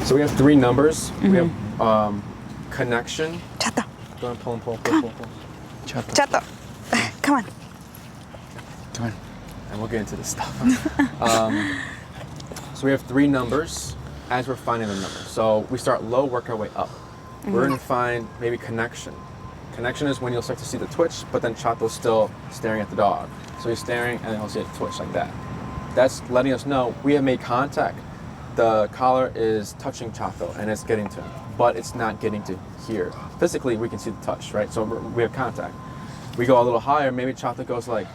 So we have 3 numbers. We have connection. Chato. Go ahead and pull. Chato. Chato. Come on. Come on. And we'll get into this stuff. So we have 3 numbers as we're finding the numbers. So we start low, work our way up. We're going to find maybe connection. Connection is when you'll start to see the twitch, but then Chato's still staring at the dog. So he's staring and then he'll see it twitch like that. That's letting us know we have made contact. The collar is touching Chato and it's getting to him, but it's not getting to here. Physically, we can see the touch, right? So we have contact. We go a little higher, maybe Chato goes like,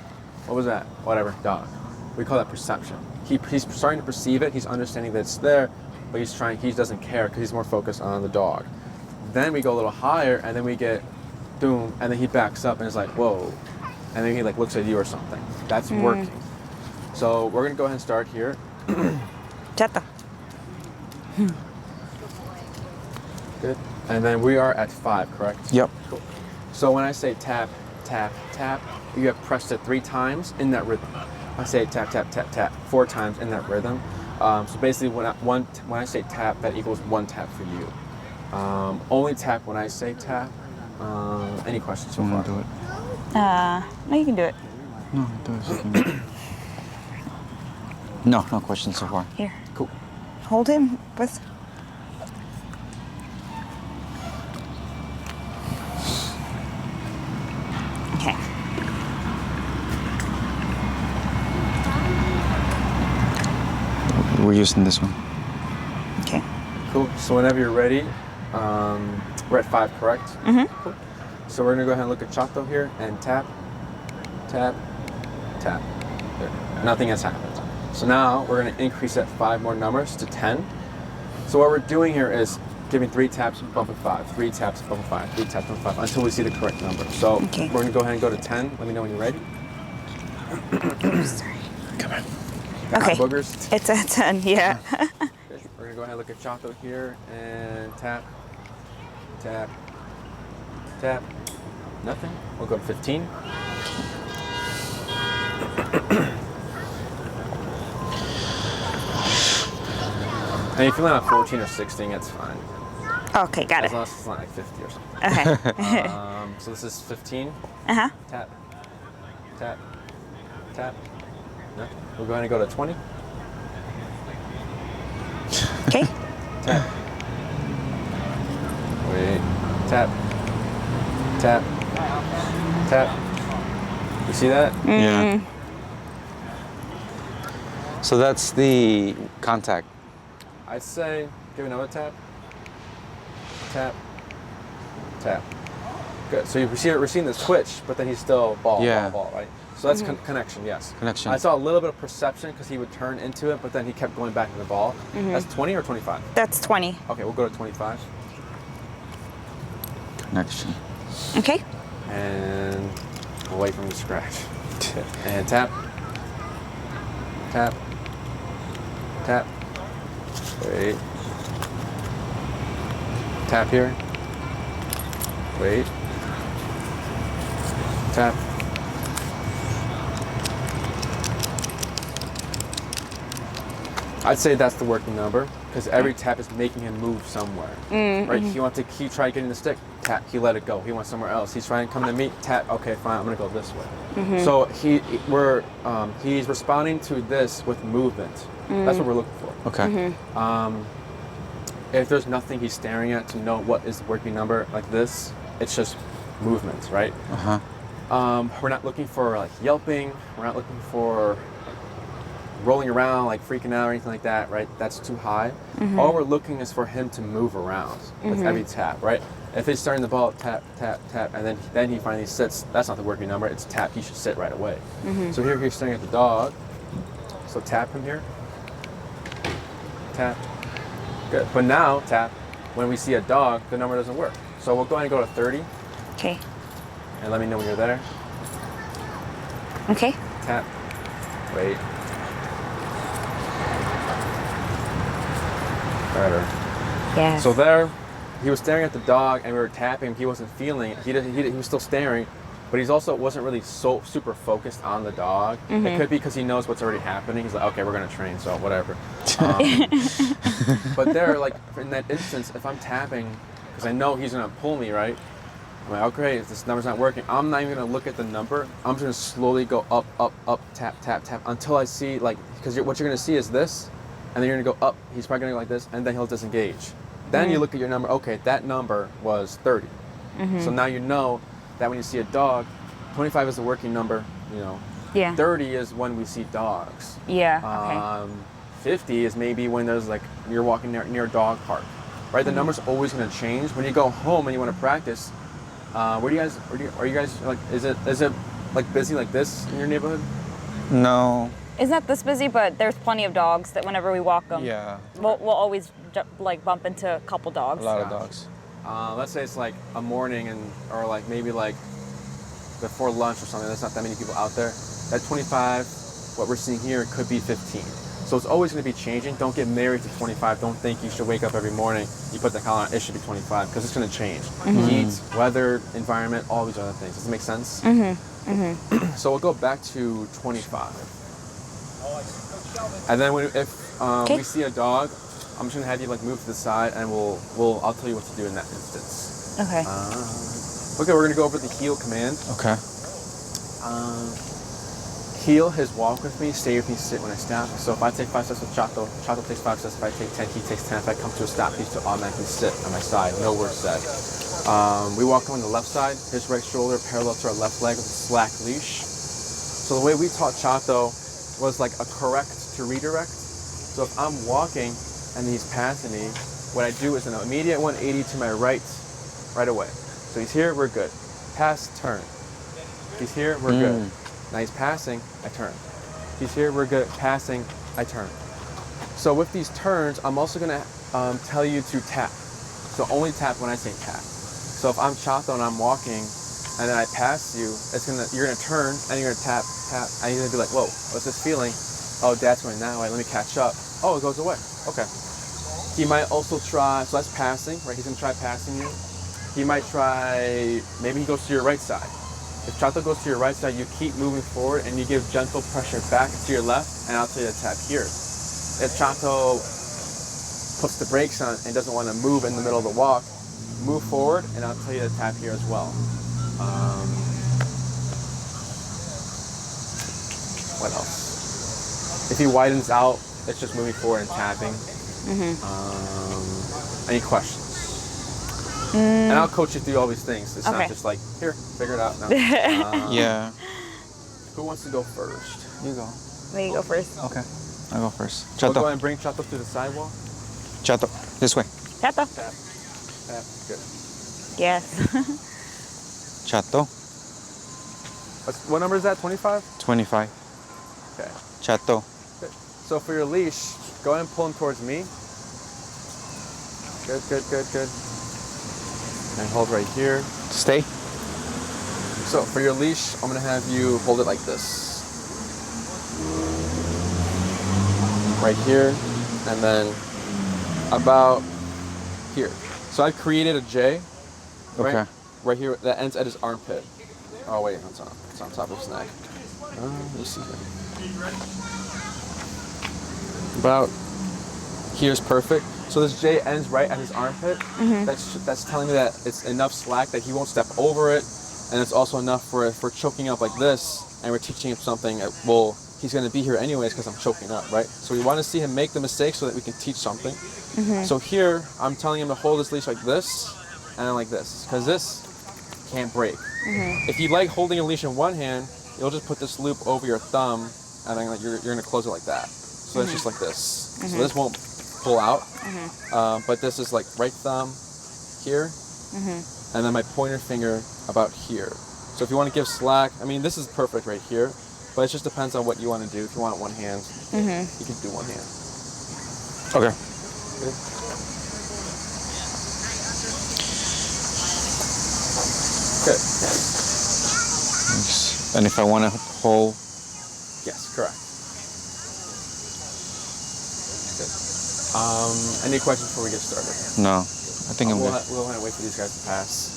what was that? Whatever, dog. We call that perception. He's starting to perceive it, he's understanding that it's there, but he doesn't care because he's more focused on the dog. Then we go a little higher and then we get doom, and then he backs up and is like, whoa. And then he like looks at you or something. That's working. So we're gonna go ahead and start here. Chato. Good. And then we are at 5, correct? Yep. Cool. So when I say tap, tap, tap, you have pressed it 3 times in that rhythm. I say tap, tap, tap, tap 4 times in that rhythm. So basically when I say tap, that equals 1 tap for you. Only tap when I say tap. Any questions so far? Do it. No, you can do it. No, do it. No questions so far. Here. Cool. Hold him, pues. Okay. We're using this one. Okay. Cool. So whenever you're ready, we're at 5, correct? Cool. So we're gonna go ahead and look at Chato here and tap, tap, tap. There. Nothing has happened. So now we're gonna increase that 5 more numbers to 10. So what we're doing here is giving 3 taps, bumping 5, 3 taps, bumping 5, 3 taps, bumping 5, until we see the correct number. So Okay. we're gonna go ahead and go to 10. Let me know when you're ready. Sorry. Come on. Got Okay. hot boogers? It's a 10, yeah. Okay. We're gonna go ahead and look at Chato here and tap, tap, tap. Nothing. We'll go to 15. And if you land on 14 or 16, it's fine. Okay, got As it. long as it's not like 50 or something. Okay. So this is 15. Uh-huh. Tap, tap, tap. Nothing. We'll go ahead and go to 20. Okay. Tap. Wait. Tap. Tap. Tap. You see that? Yeah. So that's the contact. I'd say give another tap. Tap. Tap. Good. So we're seeing this twitch, but then he's still ball, right? So that's connection, yes. Connection. I saw a little bit of perception because he would turn into it, but then he kept going back to the ball. That's 20 or 25? That's 20. Okay, we'll go to 25. Connection. Okay. And away from the scratch. And tap. Tap. Tap. Wait. Tap here. Wait. Tap. I'd say that's the working number because every tap is making him move somewhere. Right? He wants to keep trying getting the stick. Tap. He let it go. He wants somewhere else. He's trying to come to me. Tap. Okay, fine. I'm gonna go this way. So he's responding to this with movement. That's what we're looking for. Okay. If there's nothing he's staring at to know what is the working number like this, it's just movement, right? We're not looking for like yelping. We're not looking for rolling around, like freaking out or anything like that, right? That's too high. All we're looking is for him to move around with every tap, right? If he's starting the ball, tap, tap, tap, and then he finally sits, that's not the working number, it's tap, he should sit right away. So here he's staring at the dog, so tap him here. Tap. Good. But now, tap, when we see a dog, the number doesn't work. So we'll go ahead and go to 30, Okay. and let me know when you're there. Okay. Tap. Wait. Better. Yes. So there, he was staring at the dog, and we were tapping. He wasn't feeling it. He was still staring. but he's also wasn't really so super focused on the dog. It could be because he knows what's already happening. He's like, okay, we're gonna train, so whatever. But there, like in that instance, if I'm tapping, because I know he's gonna pull me, right? I'm like, oh great, if this number's not working, I'm not even gonna look at the number. I'm just gonna slowly go up, up, up, tap, tap, tap, until I see, like, because what you're gonna see is this, and then you're gonna go up. He's probably gonna go like this, and then he'll disengage. Then you look at your number. Okay, that number was 30. So now you know that when you see a dog, 25 is the working number. You know, 30 is when we see dogs. 50 is maybe when there's like you're walking near a dog park, right? The number's always gonna change. When you go home and you want to practice, are you guys like? Is it like busy like this in your neighborhood? No. It's not this busy, but there's plenty of dogs that whenever we walk them, we'll always like bump into a couple dogs. A lot of dogs. Let's say it's like a morning or like maybe like before lunch or something. There's not that many people out there. That 25, what we're seeing here, could be 15. So it's always going to be changing. Don't get married to 25. Don't think you should wake up every morning, you put the collar on, it should be 25, because it's going to change. Heat, weather, environment, all these other things. Does it make sense? So we'll go back to 25. And then if we see a dog, I'm just gonna have you like move to the side, and I'll tell you what to do in that instance. Okay. Okay, we're gonna go over the heel command. Okay. Heel his walk with me, stay with me, sit when I stop. So if I take 5 steps with Chato, Chato takes 5 steps. If I take 10, he takes 10. If I come to a stop, he's to automatically sit on my side. No word said. We walk on the left side, his right shoulder parallel to our left leg with a slack leash. So the way we taught Chato was like a correct to redirect. So if I'm walking and he's passing me, what I do is an immediate 180 to my right away. So he's here, we're good. Pass, turn. He's here, we're good. Now he's passing, I turn. He's here, we're good. Passing, I turn. So with these turns, I'm also gonna tell you to tap. So only tap when I say tap. So if I'm Chato and I'm walking, and then I pass you, you're gonna turn and you're gonna tap, tap, and you're gonna be like, whoa, what's this feeling? Oh, Dad's going that way, let me catch up. Oh, it goes away, okay. He might also try, so that's passing, right? He's gonna try passing you. He might try, maybe he goes to your right side. If Chato goes to your right side, you keep moving forward and you give gentle pressure back to your left, and I'll tell you to tap here. If Chato puts the brakes on and doesn't wanna move in the middle of the walk, move forward, and I'll tell you to tap here as well. What else? If he widens out, it's just moving forward and tapping. Any questions? And I'll coach you through all these things. It's not just like, here, figure it out now. Yeah. Who wants to go first? You go. Let you go first. Okay. I'll go first. We'll Chato. go and bring Chato to the sidewalk. Chato. This way. Chato. Tap. Tap. Good. Yes. Chato. What number is that? 25? 25. Okay. Chato. Good. So for your leash, go ahead and pull him towards me. Good, good, good, good. And hold right here. Stay. So for your leash, I'm gonna have you hold it like this. Right here, and then about here. So I created a J, right? Okay. Right here, that ends at his armpit. Oh wait, it's on top of his neck. Let me see here. About here's perfect. So this J ends right at his armpit. That's telling me that it's enough slack that he won't step over it, and it's also enough for if we're choking up like this and we're teaching him something. Well, he's going to be here anyways because I'm choking up, right? So we want to see him make the mistake so that we can teach something. So here I'm telling him to hold his leash like this and then like this, because this can't break. If you like holding a leash in one hand, you'll just put this loop over your thumb and then you're going to close it like that. So it's just like this. So this won't pull out, but this is like right thumb here, and then my pointer finger about here. So if you want to give slack, I mean this is perfect right here, but it just depends on what you want to do. If you want one hand, you can do one hand. Okay. Good. Good. Thanks. And if I want to hold, Yes, correct. Any questions before we get started? no. I think I'm we'll good. wait for these guys to pass.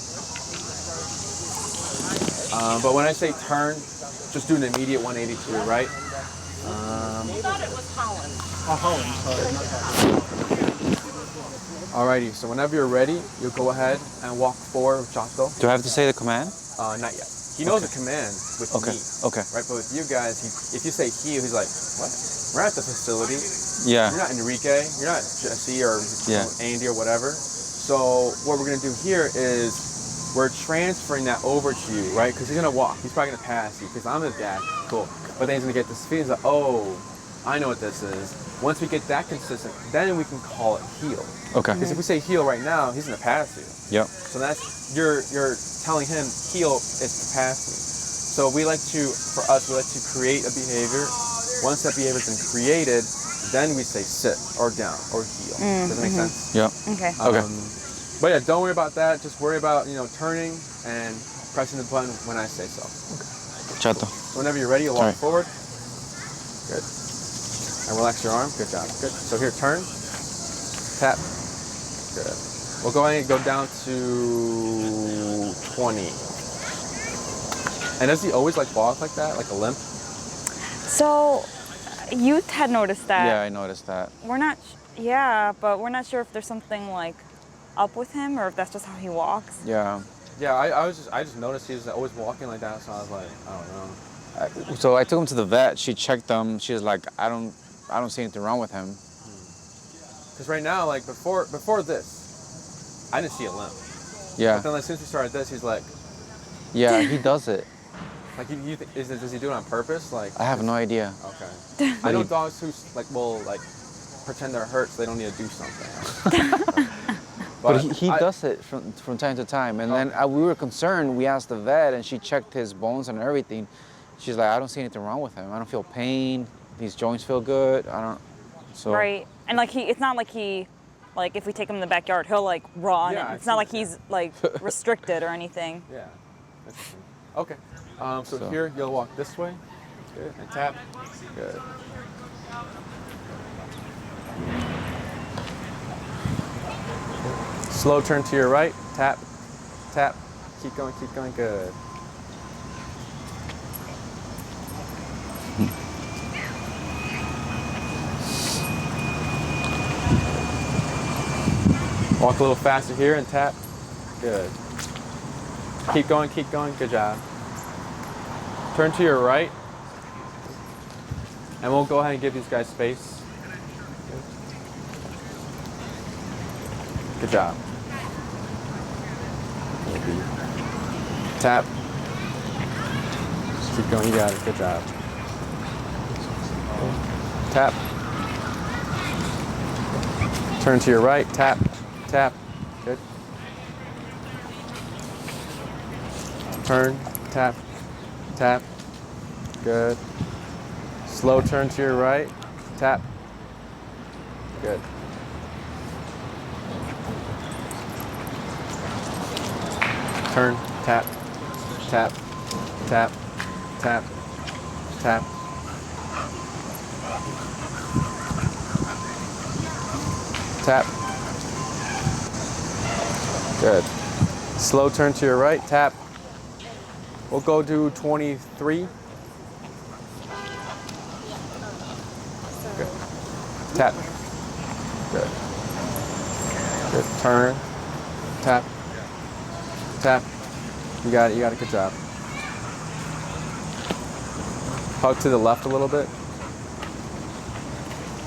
But when I say turn, just do an immediate 180 to your right. I thought it was Holland. Alrighty, so whenever you're ready, you'll go ahead and walk forward with Chato. Do I have to say the command? Not yet. He knows the command with me. Okay. Right, but with you guys, if you say he, he's like, what? We're at the facility. Yeah. You're not Enrique. You're not Jesse or Andy or whatever. So what we're gonna do here is we're transferring that over to you, right? Because he's gonna walk. He's probably gonna pass you because I'm his dad. Cool. But then he's gonna get this feeling like, oh, I know what this is. Once we get that consistent, then we can call it heal. Okay. Because if we say heal right now, he's gonna pass you. Yep. So that's you're telling him heal is capacity. So we like to create a behavior. Once that behavior's been created, then we say sit or down or heal. Does that make sense? Yep. Okay. But yeah, don't worry about that. Just worry about turning and pressing the button when I say so. Chato. So whenever you're ready, you'll walk forward. Good. And relax your arm. Good job. Good. So here, turn. Tap. Good. We'll go ahead and go down to 20. And does he always walk like that, like a limp? So, you had noticed that. Yeah, I noticed that. We're not, but we're not sure if there's something up with him or if that's just how he walks. Yeah. Yeah, I just noticed he was always walking like that, so I was like, I don't know. So I took him to the vet. She checked him. She was like, I don't see anything wrong with him. Because right now, before this, I didn't see a limp. Yeah. But then since we started this, he's like. Yeah, he does it. Does he do it on purpose? I have no idea. Okay. I know dogs who will pretend they're hurt so they don't need to do something. But he does it from time to time. And then we were concerned. We asked the vet, and she checked his bones and everything. She's like, I don't see anything wrong with him. I don't feel pain. His joints feel good. I don't. So. Right. And it's not like he, if we take him in the backyard, he'll run. Yeah, it's not like he's restricted or anything. Yeah. Okay. So here you'll walk this way. Good. And tap. Good. Slow turn to your right. Tap. Tap. Keep going. Keep going. Good. Walk a little faster here and tap. Good. Keep going, keep going. Good job. Turn to your right. And we'll go ahead and give these guys space. Good job. Tap. Keep going, you got it. Good job. Tap. Turn to your right. Tap. Tap. Good. Turn. Tap. Tap. Good. Slow turn to your right. Tap. Good. Turn. Tap. Tap. Tap. Tap. Tap. Tap. Good. Slow turn to your right, tap. We'll go to 23. Good. Tap. Good. Good. Turn. Tap. Tap. You got it. You got it. Good job. Hug to the left a little bit.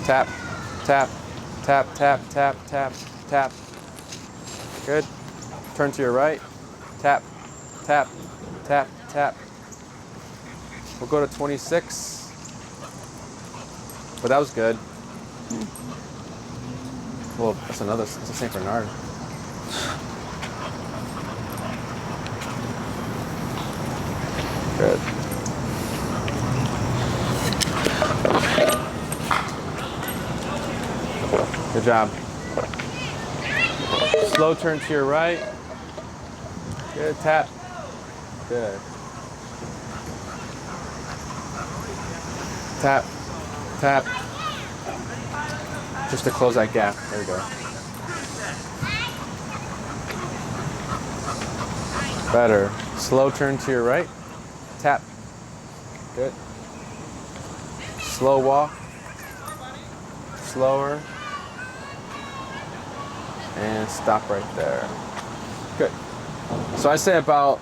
Tap. Tap. Tap, tap, tap, tap, tap. Good. Turn to your right. Tap, tap, tap, tap. We'll go to 26. But that was good. Well, that's the St. Bernard. Good. Good job. Slow turn to your right. Good, tap. Good. Tap, tap. Just to close that gap. There we go. Better. Slow turn to your right. Tap. Good. Slow walk. Slower. And stop right there. Good. So I say about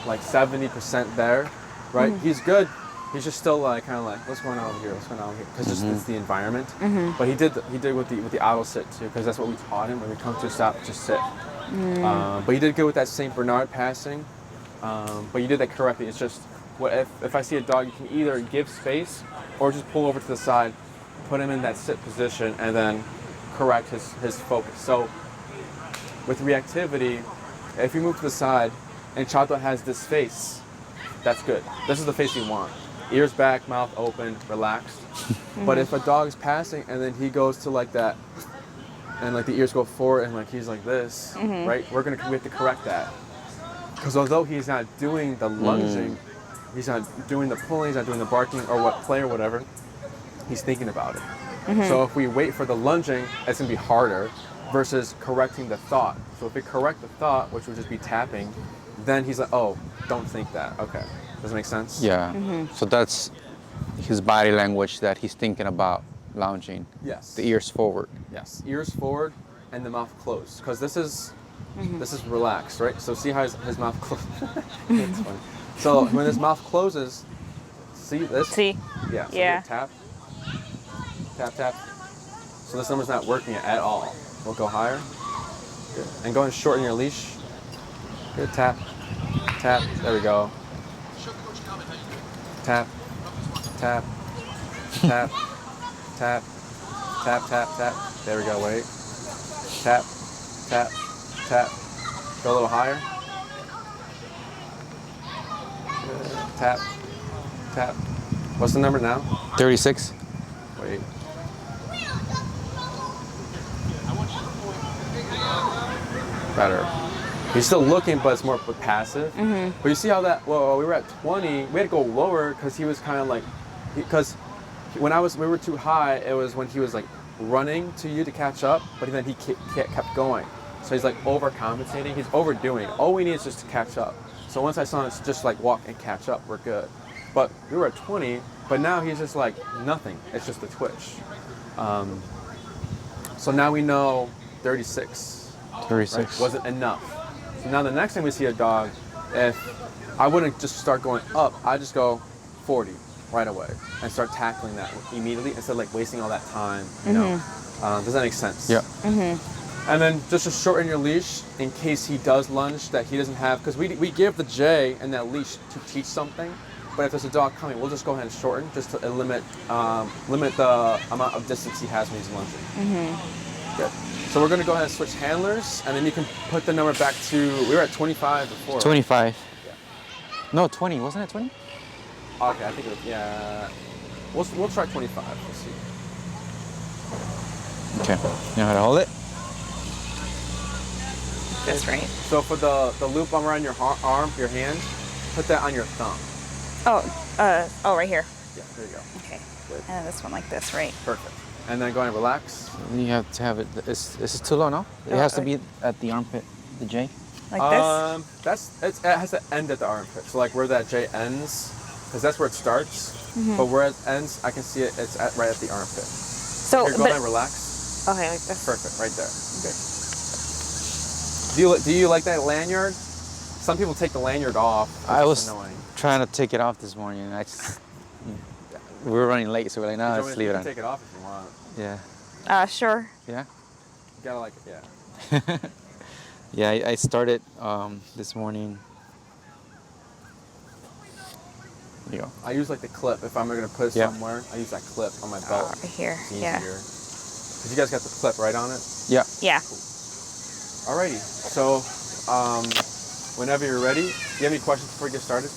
like 70% there, right? He's good. He's just still like kind of like, what's going on over here? What's going on over here? Because it's the environment. But he did with the auto sit too, because that's what we taught him. When we come to a stop, just sit. But he did good with that Saint Bernard passing. But you did that correctly. It's just if I see a dog, you can either give space or just pull over to the side, put him in that sit position, and then correct his focus. So with reactivity, if you move to the side and Chato has this face, that's good. This is the face you want. Ears back, mouth open, relaxed. But if a dog is passing and then he goes to like that, and like the ears go forward and like he's like this, right? We have to correct that. Because although he's not doing the lunging, he's not doing the pulling, he's not doing the barking or what play or whatever, he's thinking about it. So if we wait for the lunging, it's gonna be harder versus correcting the thought. So if we correct the thought, which would just be tapping, then he's like, oh, don't think that. Okay. Does that make sense? Yeah. So that's his body language that he's thinking about lounging. Yes. The ears forward. Yes. Ears forward and the mouth closed. Because this is relaxed, right? So see how his mouth closes? It's funny. So when his mouth closes, see this? See? Yeah. So Yeah. Tap. Tap, tap. So this number's not working at all. We'll go higher. Good. And go ahead and shorten your leash. Good. Tap. Tap. There we go. Tap. Tap. Tap. Tap. Tap, tap, tap. There we go. Wait. Tap. Tap. Tap. Go a little higher. Good. Tap. Tap. What's the number now? 36. Wait. Better. He's still looking, but it's more passive. But you see how that? Well, we were at 20. We had to go lower because he was kind of like, because when we were too high. It was when he was like running to you to catch up, but then he kept going. So he's like overcompensating. He's overdoing. All we need is just to catch up. So once I saw him just like walk and catch up, we're good. But we were at 20, but now he's just like nothing. It's just a twitch. So now we know 36. 36. Right? Wasn't enough. So now the next time we see a dog, if I wouldn't just start going up, I just go 40 right away and start tackling that immediately instead of like wasting all that time. You know, does that make sense? Yeah. And then just to shorten your leash in case he does lunge that he doesn't have, because we give the J and that leash to teach something. But if there's a dog coming, we'll just go ahead and shorten just to limit the amount of distance he has when he's lunging. Good. So we're going to go ahead and switch handlers, and then you can put the number back to, we were at 25 before. 25. Yeah. No, 20. Wasn't it 20? Okay, I think it was, yeah. We'll try 25. We'll see. Okay. You know how to hold it? That's right. So for the loop around your arm, your hand, put that on your thumb. Oh, right here. Yeah, there you go. Okay. Good. And then this one like this, right? Perfect. And then go ahead and relax. You have to have it. Is this too low now? It has to be at the armpit, the J. Like It has to end at the armpit. So like where that J ends, because that's where it starts. But where it ends, I can see it. It's right at the armpit. So, Here, go ahead and relax. Okay, like this. Perfect, right there. Okay. Do you like that lanyard? Some people take the lanyard off. I was annoying. trying to take it off this morning, and we were running late, so we're like, no, let's leave it on. Take it off if you want. Yeah. Sure. Yeah. You gotta like it, yeah. Yeah, I started this morning. There you go. I use like the clip. If I'm gonna put it somewhere, I use that clip on my belt. Right here. It's easier. Yeah. Because you guys got the clip right on it? Yeah. Yeah. Alrighty. So, whenever you're ready, do you have any questions before we get started?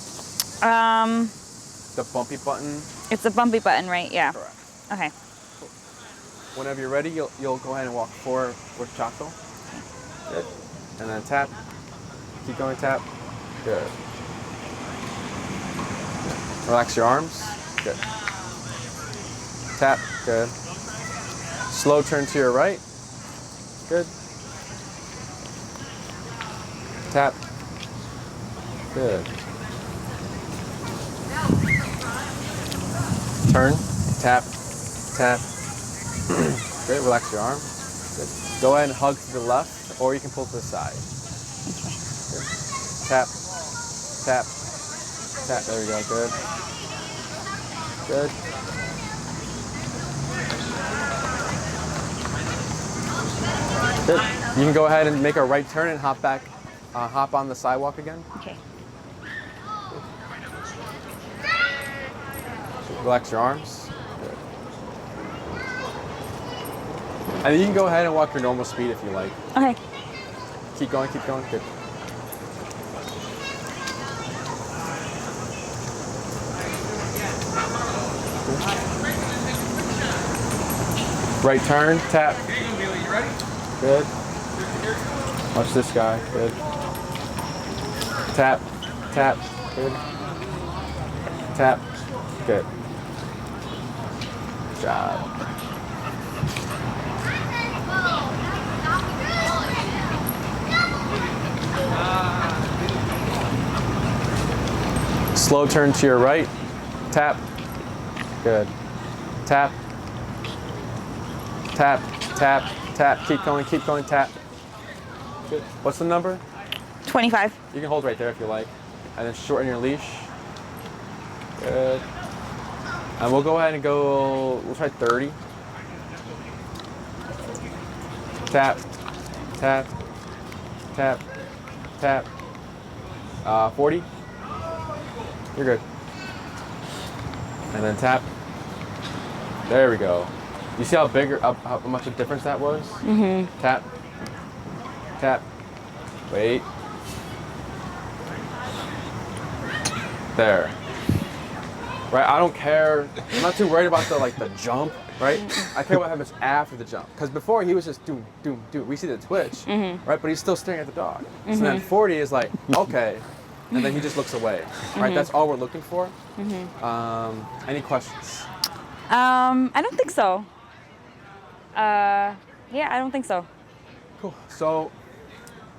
The bumpy button. It's a bumpy button, right? Yeah. Correct. Okay. Whenever you're ready, you'll go ahead and walk forward with Chato. Good. And then tap. Keep going, tap. Good. Relax your arms. Good. Tap. Good. Slow turn to your right. Good. Tap. Good. Turn, tap, tap. Great, relax your arm. Good. Go ahead and hug to the left, or you can pull to the side. Good. Tap, tap, tap. There we go, good. Good. Good. You can go ahead and make a right turn and hop back, hop on the sidewalk again. Okay. Relax your arms. Good. And you can go ahead and walk your normal speed if you like. Okay. Keep going, keep going. Good. Right turn, tap. Good. Watch this guy. Good. Tap, tap. Good. Tap. Good. Good job. Slow turn to your right. Tap. Good. Tap. Tap, tap, tap. Keep going, tap. Good. What's the number? 25. You can hold right there if you like. And then shorten your leash. Good. And we'll go ahead and we'll try 30. Tap, tap, tap, tap. 40. You're good. And then tap. There we go. You see how big, how much of a difference that was? Mm-hmm. Tap, tap, wait. There. Right, I don't care. I'm not too worried about the jump, right? I care what happens after the jump. Because before he was just doom, doom, doom. We see the twitch, right? But he's still staring at the dog. So then 40 is like, okay. And then he just looks away, right? That's all we're looking for. Any questions? I don't think so. Yeah, I don't think so. Cool. So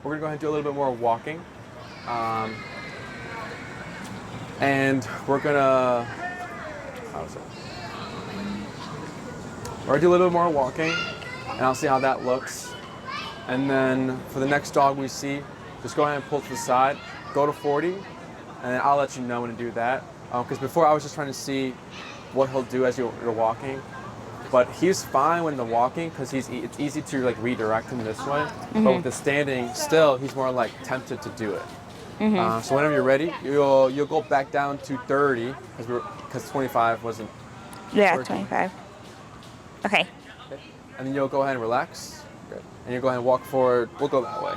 we're gonna go ahead and do a little bit more walking. And we're gonna, we're gonna do a little bit more walking, and I'll see how that looks. And then for the next dog we see, just go ahead and pull to the side, go to 40, and then I'll let you know when to do that. Because before I was just trying to see what he'll do as you're walking. But he's fine when the walking because it's easy to like redirect him this way. But with the standing, still he's more like tempted to do it. So whenever you're ready, you'll go back down to 30 because 25 wasn't. Yeah, working. 25. Okay. And then you'll go ahead and relax. Good. And you'll go ahead and walk forward. We'll go that way.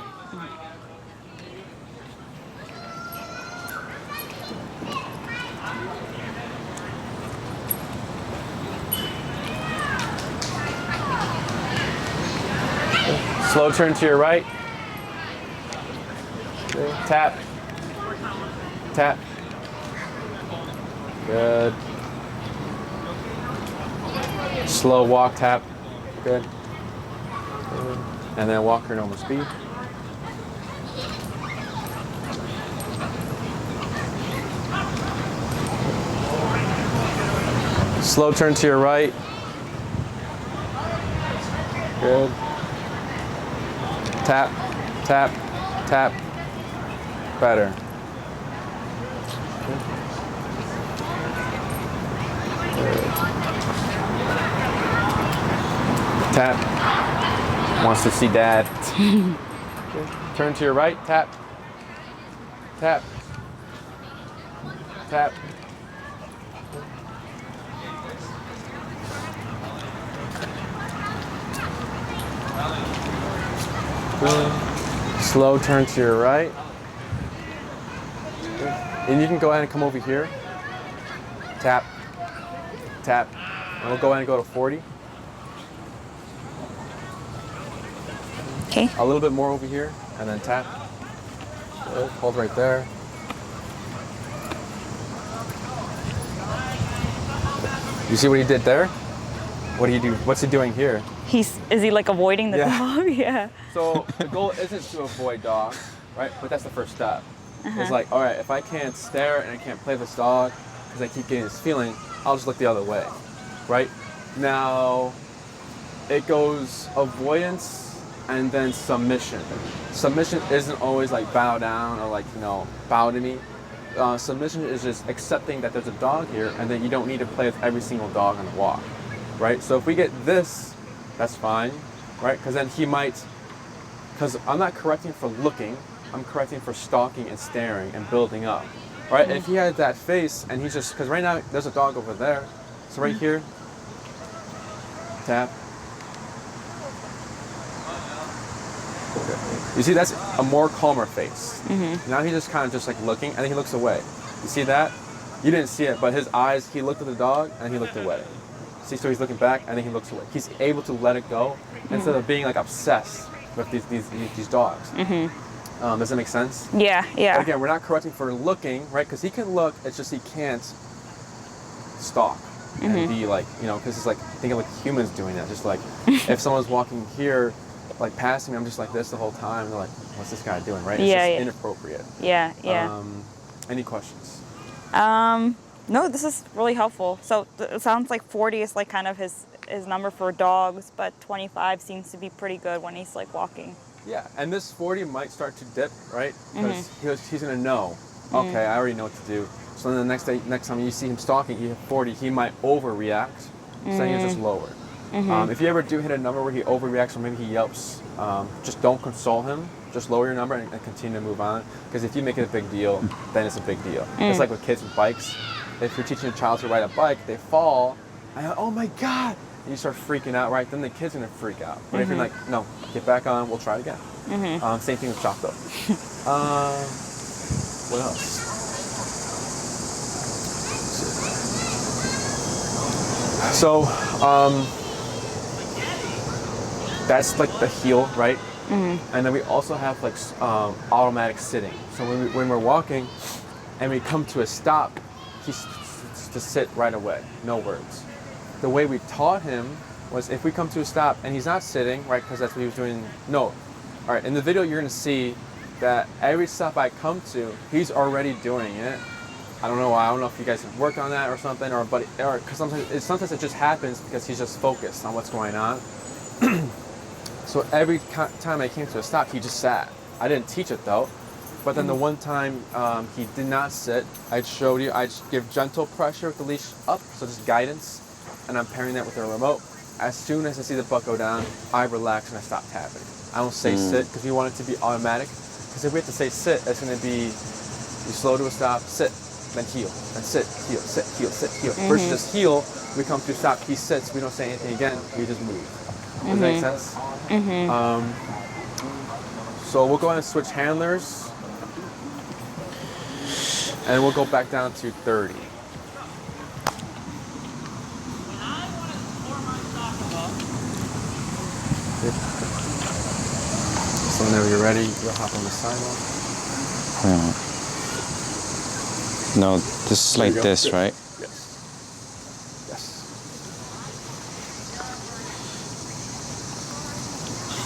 Slow turn to your right. Good. Tap. Tap. Good. Slow walk, tap. Good. Good. And then walk your normal speed. Slow turn to your right. Good. Tap, tap, tap. Better. Tap. Wants to see dad. Turn to your right. Tap. Tap. Tap. Slow turn to your right. And you can go ahead and come over here. Tap. Tap. And we'll go ahead and go to 40. Okay. A little bit more over here, and then tap. Good. Hold right there. You see what he did there? What do you do? What's he doing here? Is he like avoiding the dog? Yeah. So the goal isn't to avoid dogs, right? But that's the first step. It's like, all right, if I can't stare and I can't play with this dog because I keep getting this feeling, I'll just look the other way, right? Now, it goes avoidance and then submission. Submission isn't always like bow down or like, bow to me. Submission is just accepting that there's a dog here and then you don't need to play with every single dog on the walk, right? So if we get this, that's fine, right? Because then he might, because I'm not correcting for looking, I'm correcting for stalking and staring and building up, right? If he had that face and he's just, because right now there's a dog over there, so right here, tap. You see, that's a more calmer face. Now he's just kind of just like looking, and then he looks away. You see that? You didn't see it, but his eyes, he looked at the dog, and he looked away. See, so he's looking back, and then he looks away. He's able to let it go instead of being like obsessed with these dogs. Does that make sense? Yeah, yeah. But again, we're not correcting for looking, right? Because he can look, it's just he can't stalk and be like, because it's like, think of like humans doing that. Just like, if someone's walking here, like passing me, I'm just like this the whole time. They're like, what's this guy doing, right? It's just inappropriate. Yeah, yeah. Any questions? No, this is really helpful. So it sounds like 40 is like kind of his number for dogs, but 25 seems to be pretty good when he's like walking. Yeah, and this 40 might start to dip, right? Because he's gonna know, okay, I already know what to do. So then the next time you see him stalking, he hit 40, he might overreact, so then you just lower. If you ever do hit a number where he overreacts or maybe he yelps, just don't console him. Just lower your number and continue to move on. Because if you make it a big deal, then it's a big deal. It's like with kids with bikes. If you're teaching a child to ride a bike, they fall, and oh my God, and you start freaking out, right? Then the kid's gonna freak out. But if you're like, no, get back on, we'll try it again. Same thing with Chato. What else? So, that's like the heel, right? And then we also have like automatic sitting. So when we're walking and we come to a stop, he's to sit right away, no words. The way we taught him was if we come to a stop and he's not sitting, right, because that's what he was doing, no. All right, in the video you're gonna see that every stop I come to, he's already doing it. I don't know why, I don't know if you guys have worked on that or something, or because sometimes it just happens because he's just focused on what's going on. So every time I came to a stop, he just sat. I didn't teach it though. But then the one time he did not sit, I showed you, I just give gentle pressure with the leash up, so just guidance, and I'm pairing that with the remote. As soon as I see the butt go down, I relax and I stop tapping. I don't say sit, because we want it to be automatic. Because if we have to say sit, it's going to be, you slow to a stop, sit, then heel, then sit, heel, sit, heel, sit, heel. Versus just heel, we come to a stop, he sits, we don't say anything again, we just move. Does that make sense? So we'll go ahead and switch handlers. And we'll go back down to 30. So whenever you're ready, you'll hop on the sidewalk. No, this is like this, Good. right? Yes. Yes.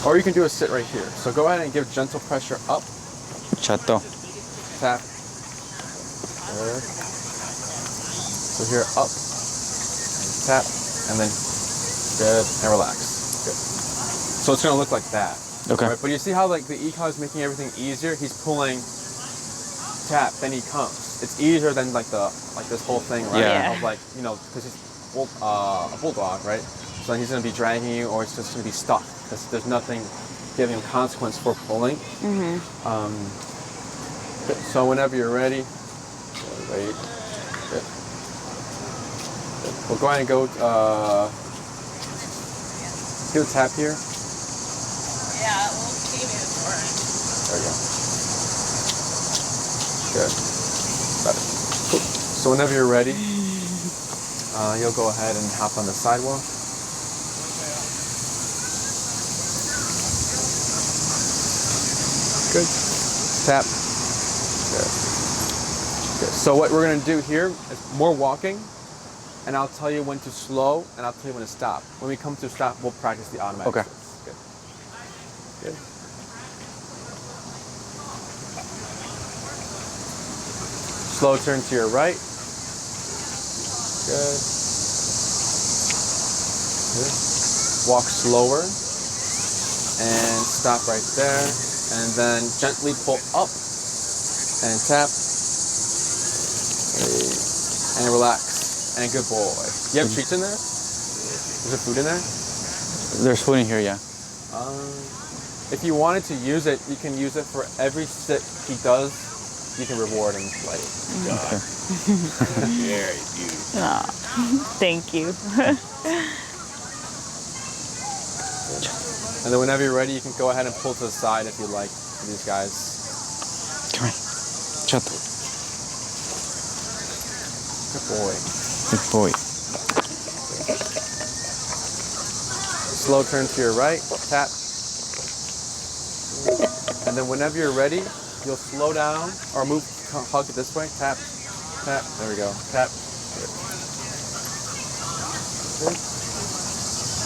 Or you can do a sit right here. So go ahead and give gentle pressure up. Chato. Tap. Good. So here, up, tap, and then good, and relax. Good. So it's gonna look like that. Okay. Right? But you see how like the e-collar is making everything easier? He's pulling, tap, then he comes. It's easier than like this whole thing, right? Yeah. Of like, because he's a bulldog, right? So then he's gonna be dragging you, or it's just gonna be stuck because there's nothing giving him consequence for pulling. So whenever you're ready. Wait. Good. We'll go ahead and go. Do a tap here. Yeah, we'll see me for it. There we go. Good. Got it. Cool. So whenever you're ready, you'll go ahead and hop on the sidewalk. Good. Tap. Good. Good. So what we're going to do here is more walking, and I'll tell you when to slow, and I'll tell you when to stop. When we come to stop, we'll practice the automatic. Okay. Sits. Good. Good. Slow turn to your right. Good. Good. Walk slower and stop right there. And then gently pull up and tap. And relax. And good boy. You have treats in there? Is there food in there? There's food in here, yeah. If you wanted to use it, you can use it for every sit he does. You can reward him like. Okay. Very beautiful. Thank you. And then whenever you're ready, you can go ahead and pull to the side if you like for these guys. Come here. Chato. Good boy. Good boy. Slow turn to your right, tap. And then whenever you're ready, you'll slow down or move, hug it this way, tap, tap. There we go, tap. Good.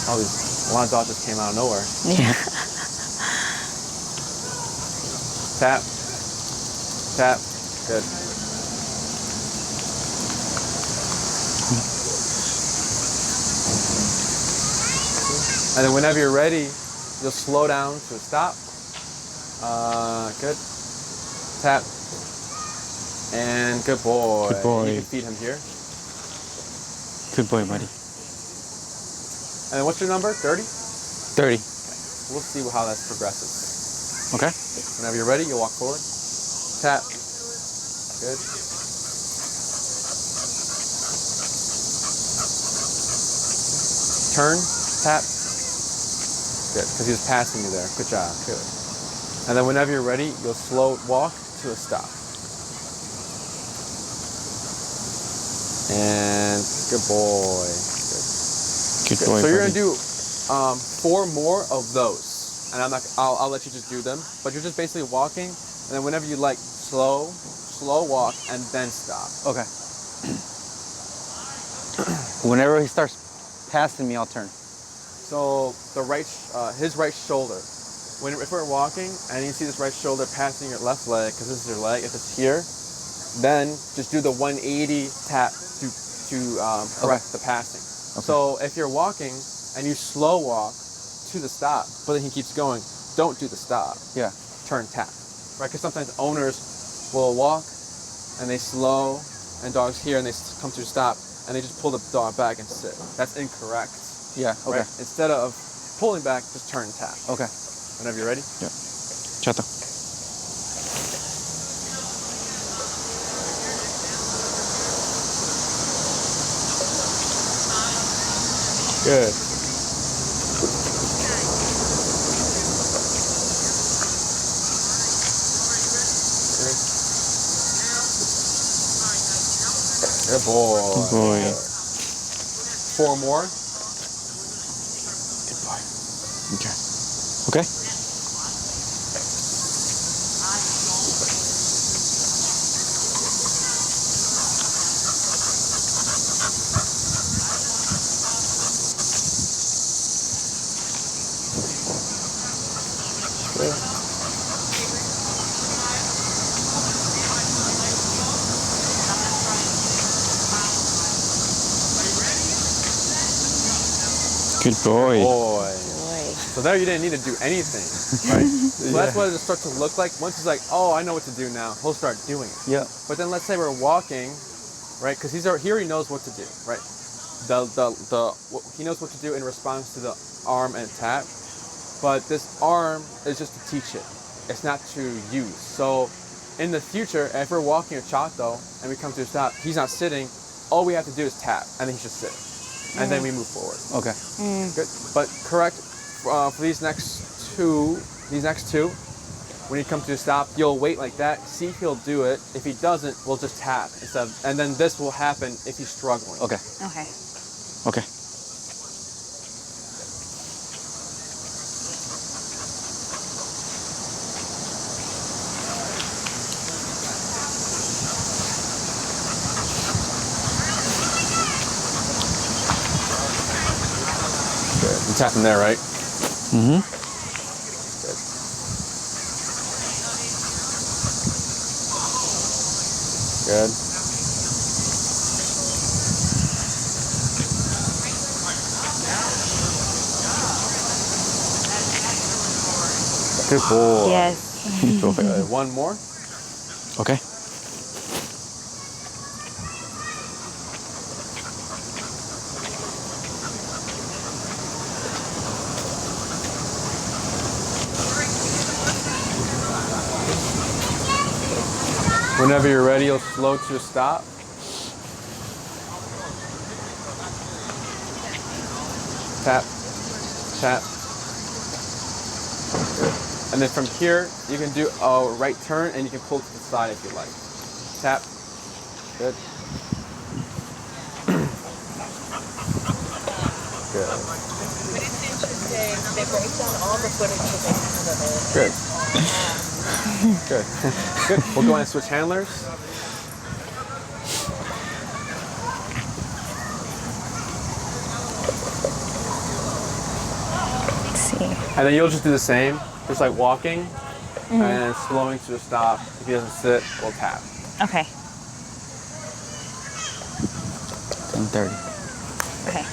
Oh, a lot of dogs just came out of nowhere. Yeah. Tap, tap, good. And then whenever you're ready, you'll slow down to a stop. Good. Tap. And good boy. Good boy. You can feed him here. Good boy, buddy. And what's your number? 30? 30. We'll see how that progresses. Okay. Whenever you're ready, you'll walk forward. Tap. Good. Turn. Tap. Good, because he was passing you there. Good job. Good. And then whenever you're ready, you'll slow walk to a stop. And good boy. Good. Good boy, So you're buddy. gonna do 4 more of those, and I'll let you just do them. But you're just basically walking, and then whenever you like, slow walk, and then stop. Okay. Whenever he starts passing me, I'll turn. So the his right shoulder. If we're walking and you see this right shoulder passing your left leg, because this is your leg, if it's here, then just do the 180 tap to correct the passing. Okay. So if you're walking and you slow walk to the stop, but then he keeps going, don't do the stop. Yeah. Turn tap, right? Because sometimes owners will walk and they slow, and dogs here and they come to a stop and they just pull the dog back and sit. That's incorrect. Yeah. Okay. Right? Instead of pulling back, just turn tap. Okay. Whenever you're ready. Yeah. Chato. Good. Good boy. Good boy. 4 more. Good boy. Okay. Okay. Good boy. Boy. So there you didn't need to do anything, right? So that's what it'll start to look like. Once he's like, oh, I know what to do now, he'll start doing it. Yeah. But then let's say we're walking, right? Because he already knows what to do, right? He knows what to do in response to the arm and tap. But this arm is just to teach it. It's not to use. So in the future, if we're walking a Chato and we come to a stop, he's not sitting, all we have to do is tap, and then he should sit. And then we move forward. Okay. Good. But correct for these next two, when you come to a stop, you'll wait like that, see if he'll do it. If he doesn't, we'll just tap instead of, and then this will happen if he's struggling. Okay. Okay. Okay. Good. You tap him there, right? Mm-hmm. Good. Good. Good boy. Yes. Good. One more. Okay. Whenever you're ready, you'll slow to a stop. Tap, tap. Good. And then from here, you can do a right turn and you can pull to the side if you like. Tap. Good. Good. But it's interesting. They break down all the footage that they have of it. Good. Good. Good. We'll go ahead and switch handlers. Let's see. And then you'll just do the same, just like walking and slowing to a stop. If he doesn't sit, we'll tap. Okay. 10:30. Okay.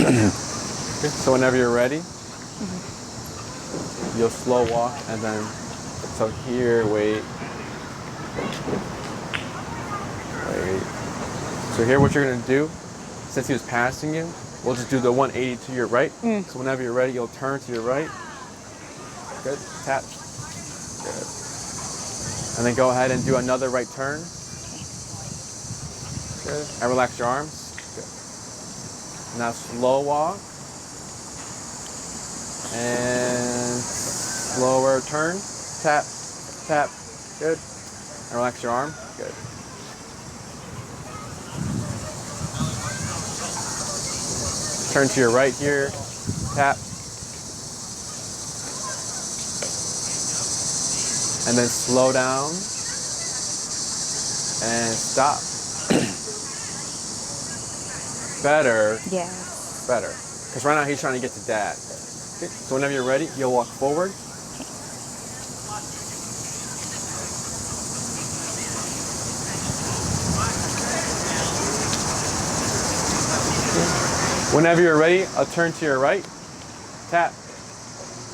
Okay, so whenever you're ready, you'll slow walk and then, so here, wait. Wait. So here what you're gonna do, since he was passing you, we'll just do the 180 to your right. So whenever you're ready, you'll turn to your right. Good, tap. Good. And then go ahead and do another right turn. Good, and relax your arms. Now slow walk and slower turn, tap, tap, good, and relax your arm, good. Turn to your right here, tap, and then slow down and stop. Better. Yeah. Better. Because right now he's trying to get to dad. Okay. So whenever you're ready, you'll walk forward. Okay. Whenever you're ready, I'll turn to your right. Tap.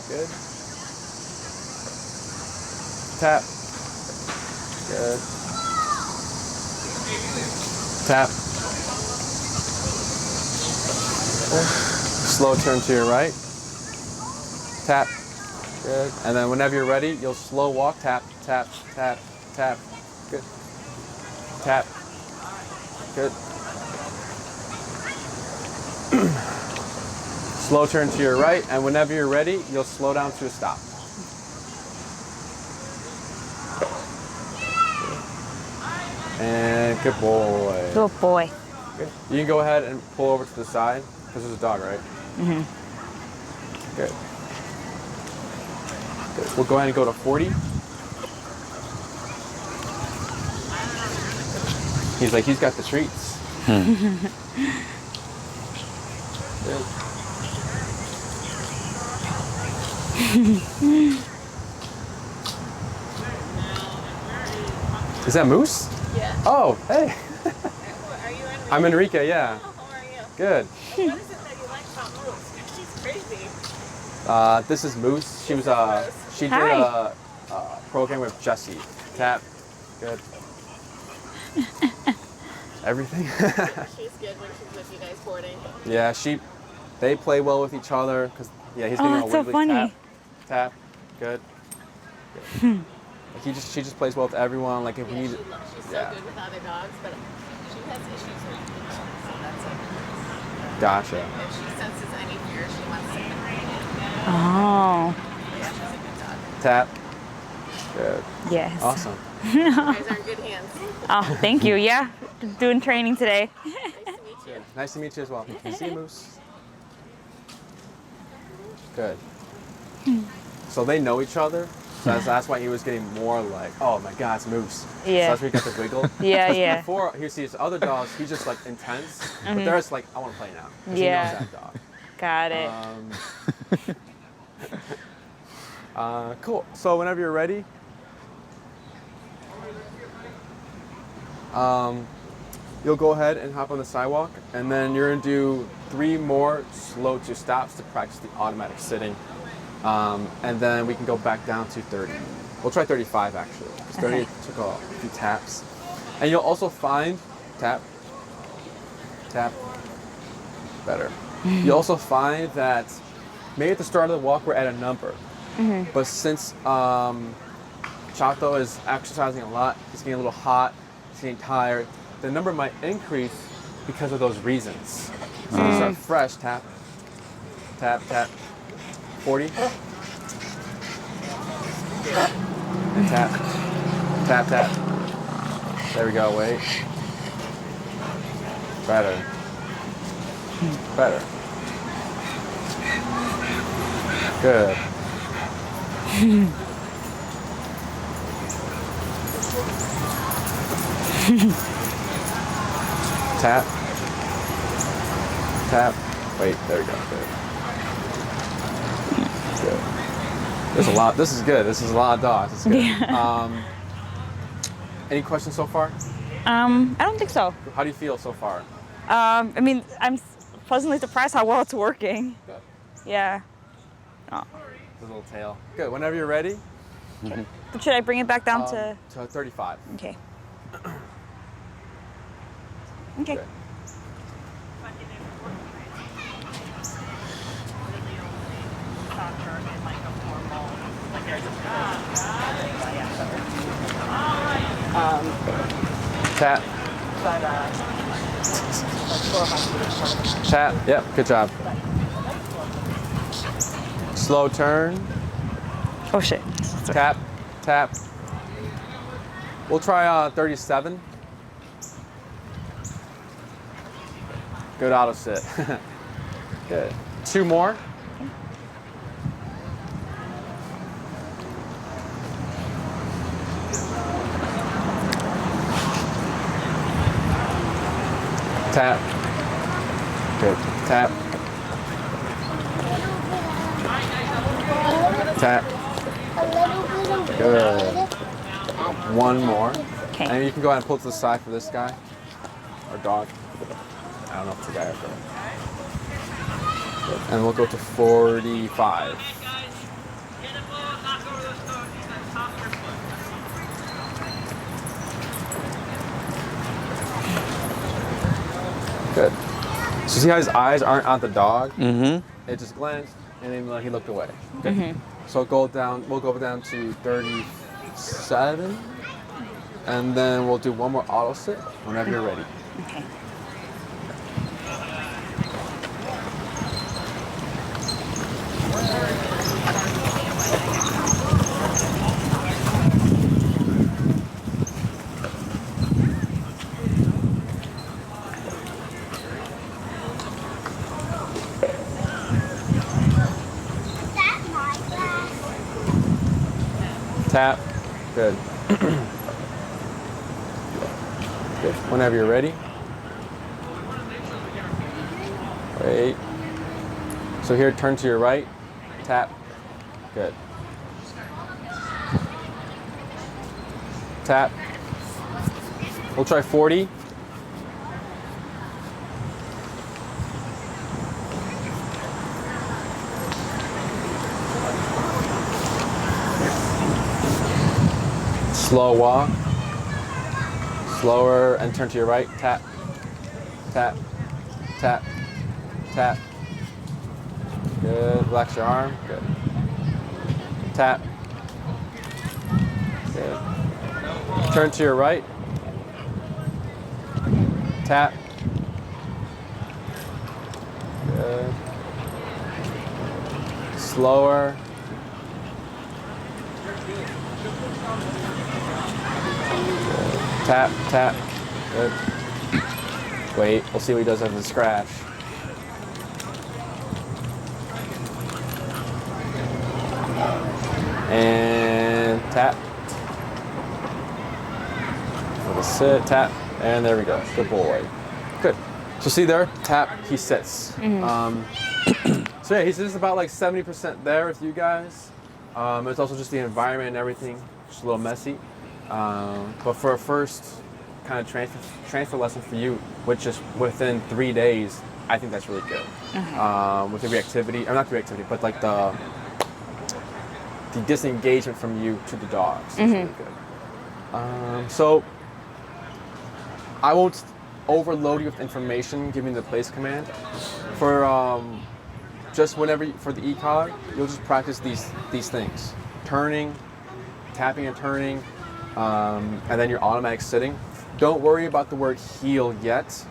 Good. Tap. Good. Tap. Slow turn to your right. Tap. Good. And then whenever you're ready, you'll slow walk. Tap, tap, tap, tap. Good. Tap. Good. Slow turn to your right. And whenever you're ready, you'll slow down to a stop. And good boy. Good boy. Good. You can go ahead and pull over to the side. Because there's a dog, right? Mm-hmm. Good. Good. We'll go ahead and go to 40. He's like, he's got the treats. Good. Is that Moose? Yeah. Oh, hey. Are you in? I'm Enrique, yeah. How are you? Good. What is it that you like about Moose? She's crazy. This is Moose. She was she did Hi. a program with Jessie. Tap. Good. Everything. She's good when she's with you guys boarding. Yeah, they play well with each other because he's getting Oh, a that's so wiggly funny. tap. Good. Like she just plays well with everyone. Like if we need. She's so good with other dogs, but she has issues with people, so that's it. Gotcha. If she senses any fear, she wants to get Oh. Yeah, she's a good dog. Tap. Good. Yes. Awesome. You guys are in good hands. Oh, thank you. Yeah. Doing training today. Nice to meet you. Nice to meet you as well. See you, Moose. Good. So they know each other. So that's why he was getting more like, oh my God, it's moose. Yeah. So that's where he got the wiggle. Yeah, 'Cause yeah. Before he sees other dogs, he's just like intense. But there's like, I want to play now. 'Cause he Yeah. knows that dog. Got it. Cool. So whenever you're ready, you'll go ahead and hop on the sidewalk, and then you're gonna do 3 more slow to stops to practice the automatic sitting, and then we can go back down to 30. We'll try 35 actually, because 30 took a few taps. And you'll also find, tap, tap, better. You'll also find that maybe at the start of the walk we're at a number, but since Chato is exercising a lot, he's getting a little hot, he's getting tired, the number might increase because of those reasons. So you start fresh, tap, tap, tap, 40, and tap, tap, tap. There we go, wait. Better. Better. Good. Tap. Tap. Wait, there we go. Good. Good. There's a lot. This is good. This is a lot of dogs. This is good. Any questions so far? I don't think so. How do you feel so far? I mean, I'm pleasantly surprised how well it's working. Good. Yeah. The little tail. Good. Whenever you're ready. But should I bring it back down to? To 35. Okay. Okay. Good. Tap. Tap. Yep. Good job. Slow turn. Oh shit. Tap. Tap. We'll try 37. Good auto sit. Good. 2 more. Tap. Good. Tap. Tap. Good. 1 more. Okay. And you can go ahead and pull to the side for this guy or dog. I don't know if it's a guy or girl. Good. And we'll go to 45. Good. So see how his eyes aren't on the dog? Mm-hmm. It just glanced and then he looked away. Good. So we'll go down to 37. And then we'll do 1 more auto sit whenever you're ready. Okay. Tap. Good. Good. Whenever you're ready. Wait. So here, turn to your right. Tap. Good. Tap. We'll try 40. Slow walk. Slower and turn to your right. Tap. Tap. Tap. Tap. Good. Relax your arm. Good. Tap. Good. Turn to your right. Tap. Good. Slower. Tap, tap. Good. Wait, we'll see what he does after the scratch. And Tap. Little sit, tap, and there we go. Good boy. Good. So see there, tap, he sits. So yeah, he's just about like 70% there with you guys. It's also just the environment and everything, just a little messy. But for a first kind of transfer lesson for you, which is within 3 days, I think that's really good. With the reactivity, or not the reactivity, but like the disengagement from you to the dogs. It's really good. So I won't overload you with information, giving the place command. For just whenever for the ECOG, you'll just practice these things: turning, tapping and turning, and then your automatic sitting. Don't worry about the word heel yet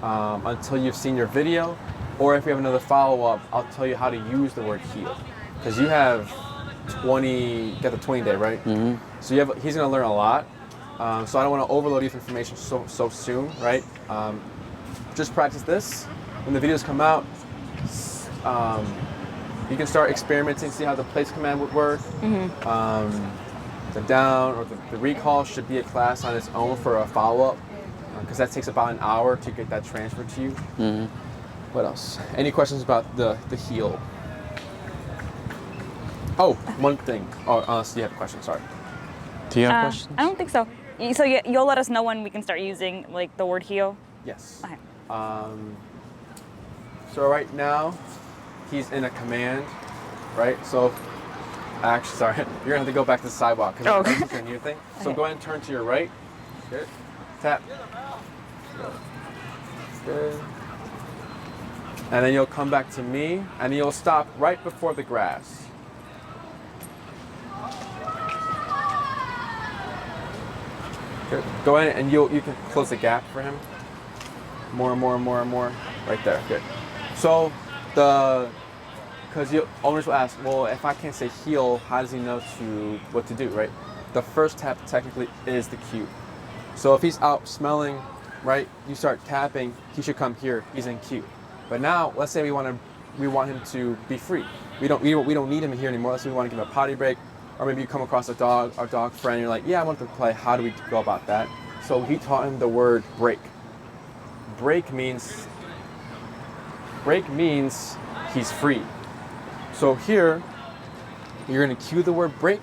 until you've seen your video, or if we have another follow-up, I'll tell you how to use the word heel, because you have got the 20 day, right? So he's gonna learn a lot. So I don't want to overload you with information so soon, right? Just practice this. When the videos come out, you can start experimenting, see how the place command would work. The down or the recall should be a class on its own for a follow-up, because that takes about an hour to get that transferred to you. What else? Any questions about the heel? Oh, one thing. Oh, unless you have a question, sorry. Do you have questions? I don't think so. So you'll let us know when we can start using like the word heel? Yes. Okay. So right now, he's in a command, right? So, actually, sorry, you're gonna have to go back to the sidewalk because it's a new thing. So go ahead and turn to your right. Good. Tap. Good. And then you'll come back to me, and you'll stop right before the grass. Good. Go ahead and you can close the gap for him. More. Right there. Good. So because owners will ask, well, if I can't say heel, how does he know what to do, right? The first tap technically is the cue. So if he's out smelling, right, you start tapping, he should come here. He's in cue. But now, let's say we want him to be free. We don't need him here anymore. Let's say we want to give him a potty break. Or maybe you come across a dog friend, and you're like, yeah, I want to play. How do we go about that? So he taught him the word break. Break means he's free. So here, you're gonna cue the word break,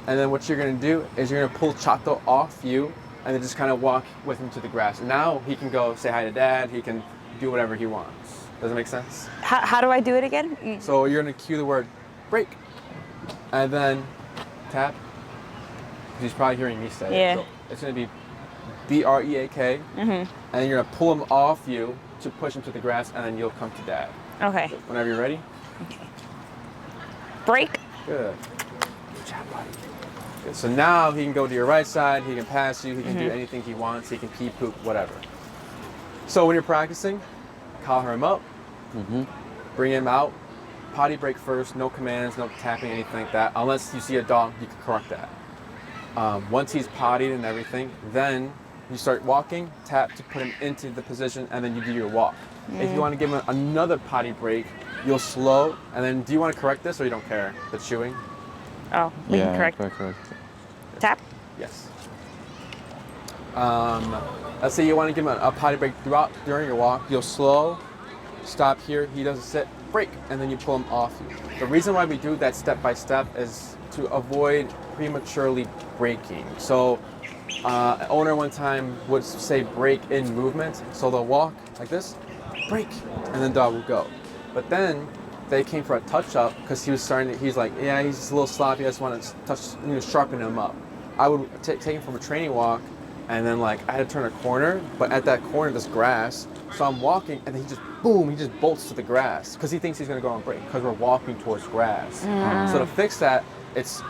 and then what you're gonna do is you're gonna pull Chato off you, and then just kind of walk with him to the grass. And now he can go say hi to dad. He can do whatever he wants. Does that make sense? How do I do it again? So you're gonna cue the word break, and then tap. He's probably hearing me say it. So it's gonna be B-R-E-A-K, and then you're gonna pull him off you to push him to the grass, and then you'll come to dad. Okay. So whenever you're ready. Okay. Break. Good. Good job, buddy. Good. So now he can go to your right side. He can pass you. He can do anything he wants. He can pee, poop, whatever. So when you're practicing, collar him up. Bring him out. Potty break first. No commands. No tapping. Anything like that. Unless you see a dog, you can correct that. Once he's pottied and everything, then you start walking, tap to put him into the position, and then you do your walk. If you want to give him another potty break, you'll slow, and then do you want to correct this or you don't care? The chewing? Oh, we can correct. Tap? Yes. Let's say you want to give him a potty break during your walk, you'll slow, stop here, he doesn't sit, break, and then you pull him off you. The reason why we do that step by step is to avoid prematurely breaking. So an owner one time would say break in movement, so they'll walk like this, break, and then dog will go. But then they came for a touch up because he's like, yeah, he's a little sloppy, I just want to touch, sharpen him up. I would take him from a training walk, and then like I had to turn a corner, but at that corner there's grass, so I'm walking, and then he just bolts to the grass because he thinks he's going to go on break because we're walking towards grass. So to fix that, it's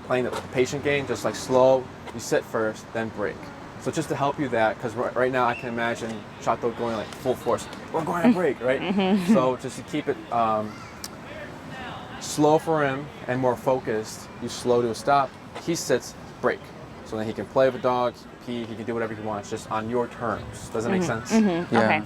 playing the patient game, just like slow, you sit first, then break. So just to help you that, because right now I can imagine Chato going like full force, we're going to break, right? So just to keep it slow for him and more focused, you slow to a stop, he sits, break. So then he can play with the dog, he can pee, he can do whatever he wants, just on your terms. Does that make sense? Okay.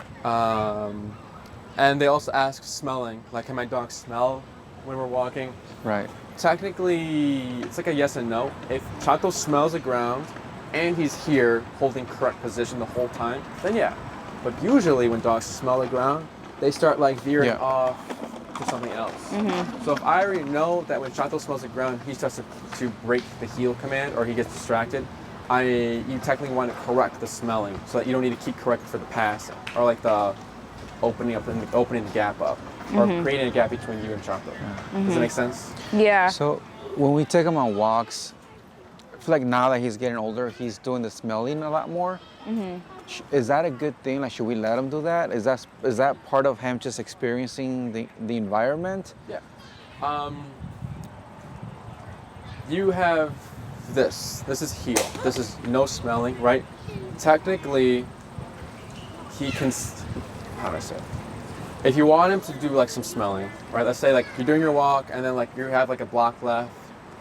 And they also ask smelling, like can my dog smell when we're walking? Right. technically, it's like a yes and no. If Chato smells the ground and he's here holding correct position the whole time, then yeah. But usually when dogs smell the ground, they start like veering off to something else. So if I already know that when Chato smells the ground, he starts to break the heel command or he gets distracted, you technically want to correct the smelling so that you don't need to keep correcting for the passing or like the opening the gap up or creating a gap between you and Chato. Does that make sense? Yeah. So when we take him on walks, I feel like now that he's getting older, he's doing the smelling a lot more. Is that a good thing? Like, should we let him do that? Is that part of him just experiencing the environment? Yeah. You have this. This is heel. This is no smelling, right? Technically, he can. How do I say it? If you want him to do like some smelling, right? Let's say like you're doing your walk and then like you have like a block left,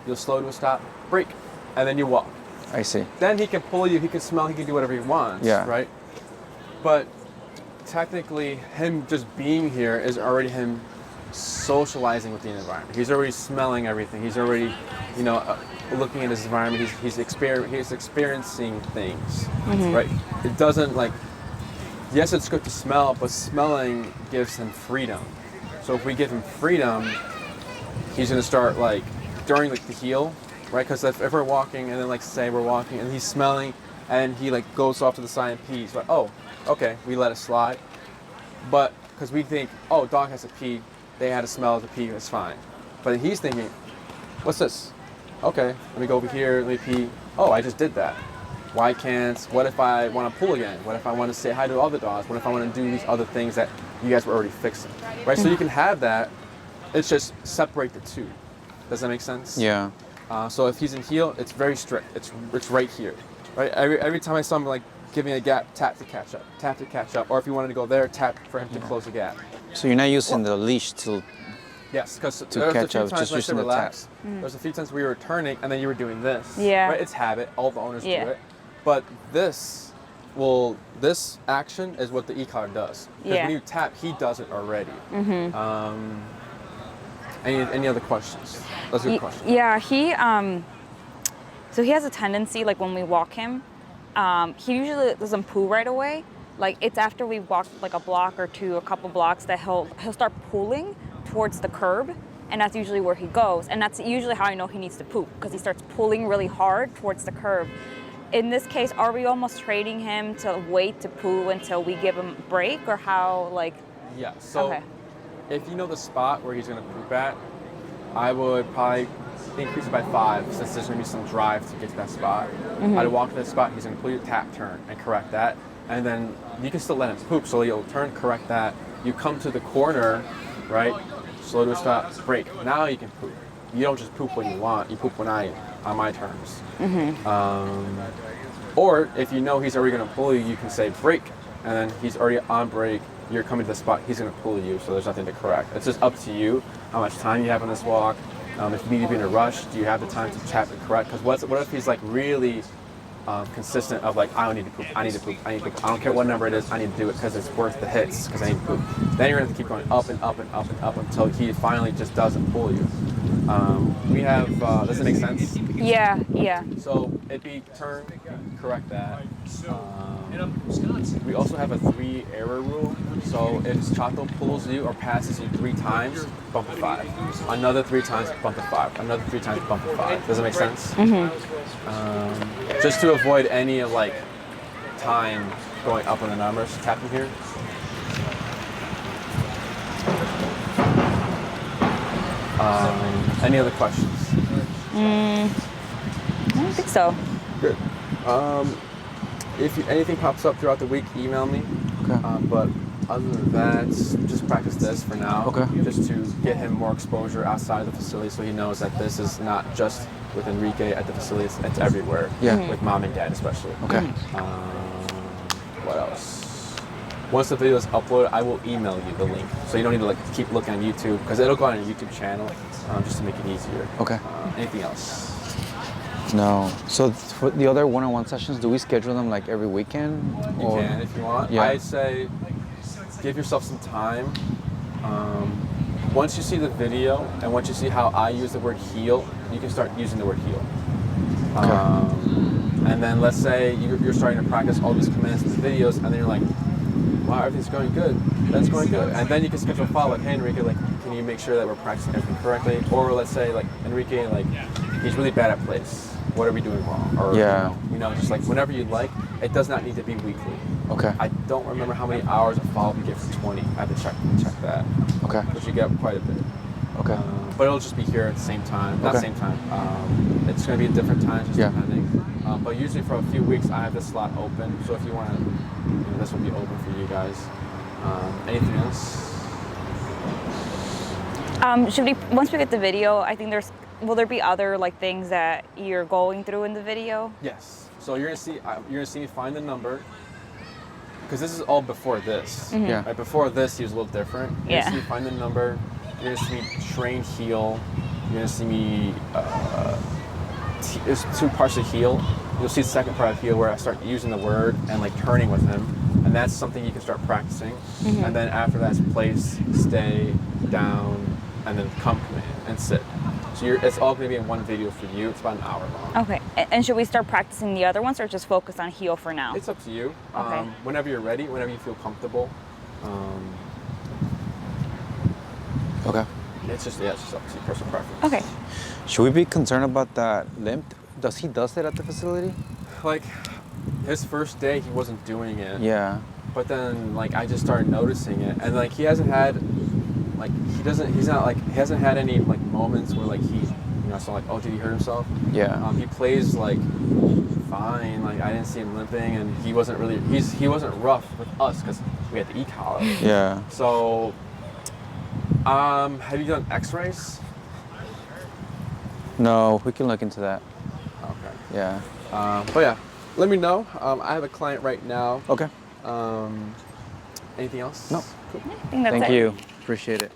you'll slow to a stop, break, and then you walk. I see. Then he can pull you, he can smell, he can do whatever he wants, right? But technically, him just being here is already him socializing with the environment. He's already smelling everything. He's already, looking at his environment. He's experiencing things, right? It doesn't like. Yes, it's good to smell, but smelling gives him freedom. So if we give him freedom, he's gonna start like during like the heel, right? Because if we're walking and then like say we're walking and he's smelling and he like goes off to the side and pees, like oh, okay, we let it slide. But because we think, oh, dog has to pee, they had to smell the pee, it's fine. But he's thinking, what's this? Okay, let me go over here, let me pee. Oh, I just did that. Why can't, what if I want to pull again? What if I want to say hi to other dogs? What if I want to do these other things that you guys were already fixing, right? So you can have that, it's just separate the two. Does that make sense? Yeah. So if he's in heel, it's very strict. It's right here, right? Every time I saw him like giving a gap, tap to catch up. Or if you wanted to go there, tap for him to close the gap. So you're not using the leash to Yes, because to catch up, just using the tap. There's a few times we were turning and then you were doing this. Yeah. Right? It's habit. All the owners do it. But this action is what the e-collar does. Because when you tap, he does it already. Any other questions? That's a good question. Yeah, so he has a tendency, like when we walk him, he usually doesn't poo right away. Like it's after we walk like a block or two, a couple blocks, that he'll start pulling towards the curb, and that's usually where he goes. And that's usually how I know he needs to poop, because he starts pulling really hard towards the curb. In this case, are we almost training him to wait to poo until we give him a break, or how, like? Yeah, so if you know the spot where he's gonna poop at, I would probably increase it by 5, since there's gonna be some drive to get to that spot. I'd walk to that spot, he's gonna pull your tap turn and correct that, and then you can still let him poop, so you'll turn, correct that, you come to the corner, right, slow to a stop, break. Now you can poop. You don't just poop when you want, you poop on my terms. Or if you know he's already gonna pull you, you can say break, and then he's already on break, you're coming to the spot, he's gonna pull you, so there's nothing to correct. It's just up to you, how much time you have on this walk. If you need to be in a rush, do you have the time to tap and correct? Because what if he's like really consistent of like, I don't need to poop, I need to poop, I need to poop. I don't care what number it is, I need to do it because it's worth the hits, because I need to poop. Then you're gonna have to keep going up and up and up and up until he finally just doesn't pull you. We have, does it make sense? Yeah. So it'd be turn, correct that. We also have a 3 error rule. So if Chato pulls you or passes you 3 times, bump to 5. Another 3 times, bump to 5. Another 3 times, bump to 5. Does it make sense? Just to avoid any of like time going up on the numbers, tapping here. Any other questions? I don't think so. Good. If anything pops up throughout the week, email me. Okay. But other than that, just practice this for now. Okay. Just to get him more exposure outside of the facility, so he knows that this is not just with Enrique at the facility; it's everywhere. Yeah. With mom and dad especially. Okay. What else? Once the video is uploaded, I will email you the link, so you don't need to like keep looking on YouTube, because it'll go on your YouTube channel, just to make it easier. Okay. Anything else? No. So for the other one-on-one sessions, do we schedule them like every weekend? You can if you want. Yeah. I'd say give yourself some time. once you see the video and once you see how I use the word heel, you can start using the word heel. And then let's say you're starting to practice all these commands in the videos, and then you're like, wow, everything's going good. That's going good. And then you can schedule a follow, like, hey, Enrique, like, can you make sure that we're practicing everything correctly? Or let's say, like, Enrique, like, he's really bad at plays. What are we doing wrong? Or, just like whenever you'd like. It does not need to be weekly. Okay. I don't remember how many hours of follow-up you get for 20. I have to check that. Okay. But you get quite a bit. Okay. But it'll just be here at the same time. Not same time. It's going to be a different time, just depending. But usually for a few weeks, I have this slot open. So if you want to, this will be open for you guys. Anything else? Once we get the video, I think will there be other like things that you're going through in the video? Yes. So you're gonna see me find the number, because this is all before this. Mm-hmm. Yeah. Right before this, he was a little different. You're gonna see me find the number. You're gonna see me train heel. You're gonna see me. There's 2 parts of heel. You'll see the second part of heel where I start using the word and like turning with him, and that's something you can start practicing. Mm-hmm. And then after that, it's place, stay, down, and then come command and sit. So it's all going to be in one video for you. It's about an hour long. Okay. And should we start practicing the other ones, or just focus on heel for now? It's up to you. Okay. Whenever you're ready, whenever you feel comfortable. Okay. It's just up to you, personal preference. Okay. Should we be concerned about that limp? Does he does it at the facility? Like his first day, he wasn't doing it. Yeah. But then like I just started noticing it, and like he hasn't had any like moments where like he, so like, oh, did he hurt himself? Yeah. He plays like fine. Like I didn't see him limping, and he wasn't rough with us because we had the e-collar. Yeah. So, have you done X-rays? No, we can look into that. Okay. Yeah. But yeah, let me know. I have a client right now. Okay. Anything else? No. Cool. I think that's it. Thank you. Appreciate it.